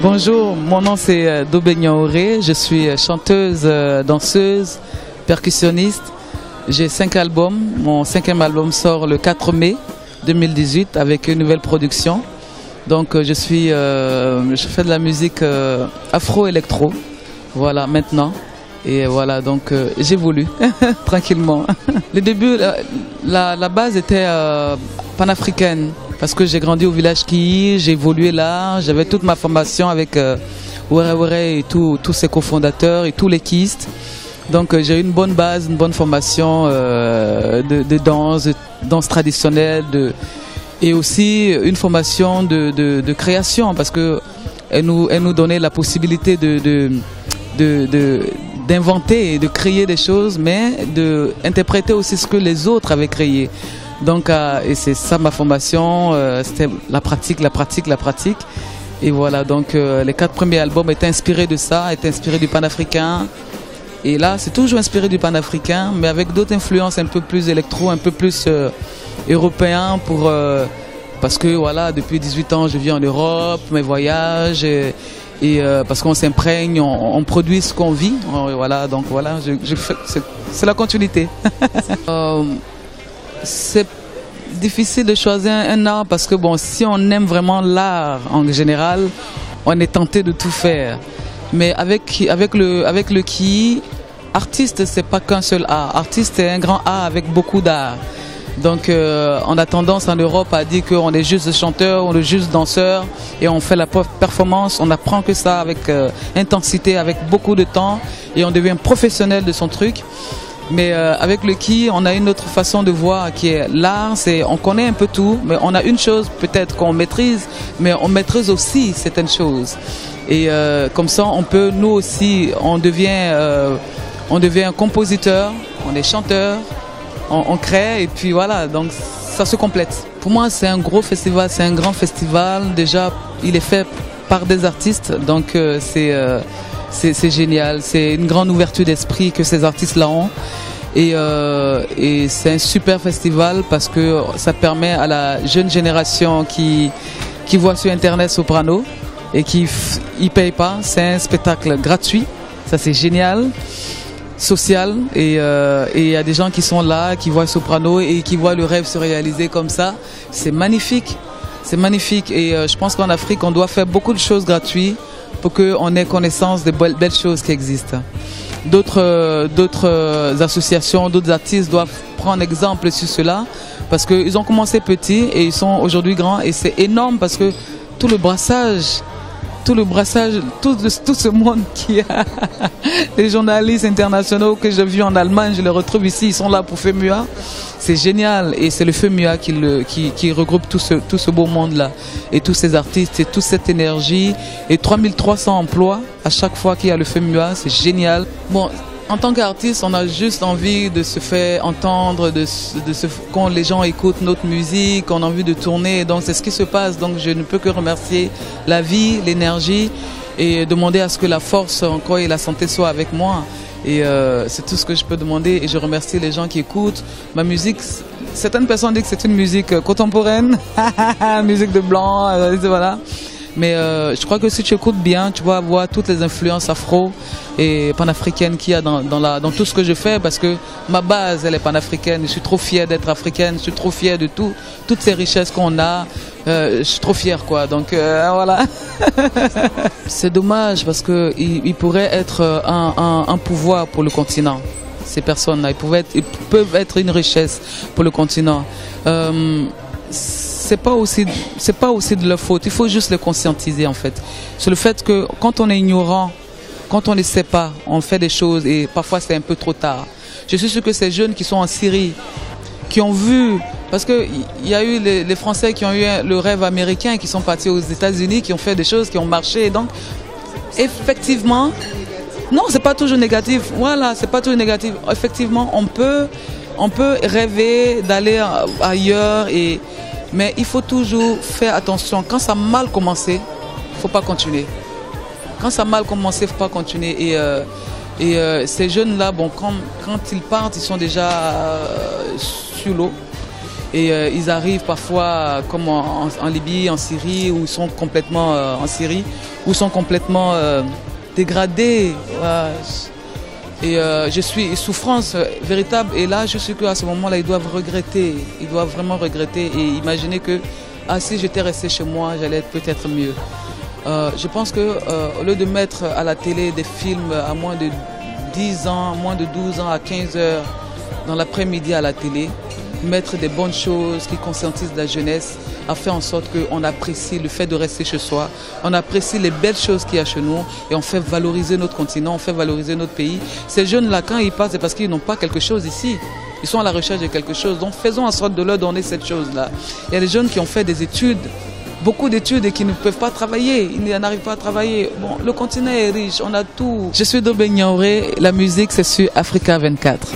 Bonjour, mon nom c'est Dobegnaoré, je suis chanteuse, danseuse, percussionniste. J'ai 5 albums, mon 5e album sort le 4 mai 2018 avec une nouvelle production. Donc je fais de la musique afro-électro, voilà maintenant. Et voilà, donc j'évolue tranquillement. Le début, la base était panafricaine. Parce que j'ai grandi au village Kiyi, j'ai évolué là, j'avais toute ma formation avec Were Were et tous ses cofondateurs et tous les kiyistes. Donc j'ai eu une bonne base, une bonne formation de danse traditionnelle et aussi une formation de création parce que elle nous donnait la possibilité d'inventer et de créer des choses, mais d'interpréter aussi ce que les autres avaient créé. Donc, et c'est ça ma formation, c'était la pratique. Et voilà, donc les 4 premiers albums étaient inspirés de ça, étaient inspirés du panafricain. Et là, c'est toujours inspiré du panafricain, mais avec d'autres influences un peu plus électro, un peu plus européen parce que voilà, depuis 18 ans, je vis en Europe, mes voyages, et parce qu'on s'imprègne, on produit ce qu'on vit. Voilà, donc voilà, c'est la continuité. C'est difficile de choisir un art parce que bon, si on aime vraiment l'art en général, on est tenté de tout faire. Mais avec le Kiyi, artiste c'est pas qu'un seul art. Artiste c'est un grand art avec beaucoup d'art. Donc on a tendance en Europe à dire qu'on est juste chanteur, on est juste danseur et on fait la performance, on apprend que ça avec intensité, avec beaucoup de temps et on devient professionnel de son truc. Mais avec le Kiyi, on a une autre façon de voir qui est l'art, c'est on connaît un peu tout, mais on a une chose peut-être qu'on maîtrise, mais on maîtrise aussi certaines choses. Et comme ça, on peut, nous aussi, on devient compositeur, on est chanteur, on crée et puis voilà, donc ça se complète. Pour moi, c'est un gros festival, c'est un grand festival. Déjà, il est fait par des artistes, donc c'est génial, c'est une grande ouverture d'esprit que ces artistes-là ont. Et c'est un super festival parce que ça permet à la jeune génération qui voit sur Internet Soprano et qui ne paye pas. C'est un spectacle gratuit, ça c'est génial, social. Et il y a des gens qui sont là, qui voient Soprano et qui voient le rêve se réaliser comme ça. C'est magnifique, c'est magnifique. Et je pense qu'en Afrique, on doit faire beaucoup de choses gratuites pour qu'on ait connaissance des belles choses qui existent. D'autres associations, d'autres artistes doivent prendre exemple sur cela parce qu'ils ont commencé petits et ils sont aujourd'hui grands et c'est énorme parce que tout le brassage, tout ce monde qui a les journalistes internationaux que j'ai vus en Allemagne, je les retrouve ici, ils sont là pour FEMUA. C'est génial et c'est le FEMUA qui regroupe tout ce beau monde-là et tous ces artistes et toute cette énergie et 3300 emplois à chaque fois qu'il y a le FEMUA, c'est génial. Bon, en tant qu'artiste, on a juste envie de se faire entendre, quand les gens écoutent notre musique, on a envie de tourner, donc c'est ce qui se passe. Donc je ne peux que remercier la vie, l'énergie et demander à ce que la force encore et la santé soient avec moi. Et c'est tout ce que je peux demander et je remercie les gens qui écoutent ma musique. Certaines personnes disent que c'est une musique contemporaine, musique de blanc, voilà. Mais je crois que si tu écoutes bien, tu vas voir toutes les influences afro et panafricaines qu'il y a dans tout ce que je fais parce que ma base, elle est panafricaine. Je suis trop fière d'être africaine, je suis trop fière de toutes ces richesses qu'on a. Je suis trop fière, quoi. Donc voilà. C'est dommage parce qu'ils pourraient être un pouvoir pour le continent. Ces personnes-là, ils peuvent être une richesse pour le continent. C'est pas aussi de leur faute. Il faut juste les conscientiser en fait. Sur le fait que quand on est ignorant, quand on ne sait pas, on fait des choses et parfois c'est un peu trop tard. Je suis sûr que ces jeunes qui sont en Syrie, qui ont vu, parce qu'il y a eu les Français qui ont eu le rêve américain, qui sont partis aux États-Unis, qui ont fait des choses, qui ont marché. Donc, effectivement, non, c'est pas toujours négatif. Voilà, c'est pas toujours négatif. Effectivement, on peut rêver d'aller ailleurs, mais il faut toujours faire attention. Quand ça a mal commencé, il ne faut pas continuer. Quand ça a mal commencé, il ne faut pas continuer. Et ces jeunes-là, bon, quand ils partent, ils sont déjà sur l'eau. Et ils arrivent parfois comme en Libye, en Syrie, où ils sont complètement en Syrie, où ils sont complètement dégradés. Et je suis souffrance véritable. Et là, je suis qu'à ce moment-là, ils doivent regretter. Ils doivent vraiment regretter et imaginer que si j'étais resté chez moi, j'allais être peut-être mieux. Je pense qu'au lieu de mettre à la télé des films à moins de 10 ans, moins de 12 ans, à 15 heures dans l'après-midi à la télé, mettre des bonnes choses qui conscientisent la jeunesse, a fait en sorte qu'on apprécie le fait de rester chez soi, on apprécie les belles choses qu'il y a chez nous et on fait valoriser notre continent, on fait valoriser notre pays. Ces jeunes-là, quand ils passent, c'est parce qu'ils n'ont pas quelque chose ici. Ils sont à la recherche de quelque chose. Donc faisons en sorte de leur donner cette chose-là. Il y a des jeunes qui ont fait des études, beaucoup d'études et qui ne peuvent pas travailler. Ils n'arrivent pas à travailler. Bon, le continent est riche, on a tout. Je suis Dobé Niaouré, la musique c'est sur Africa 24.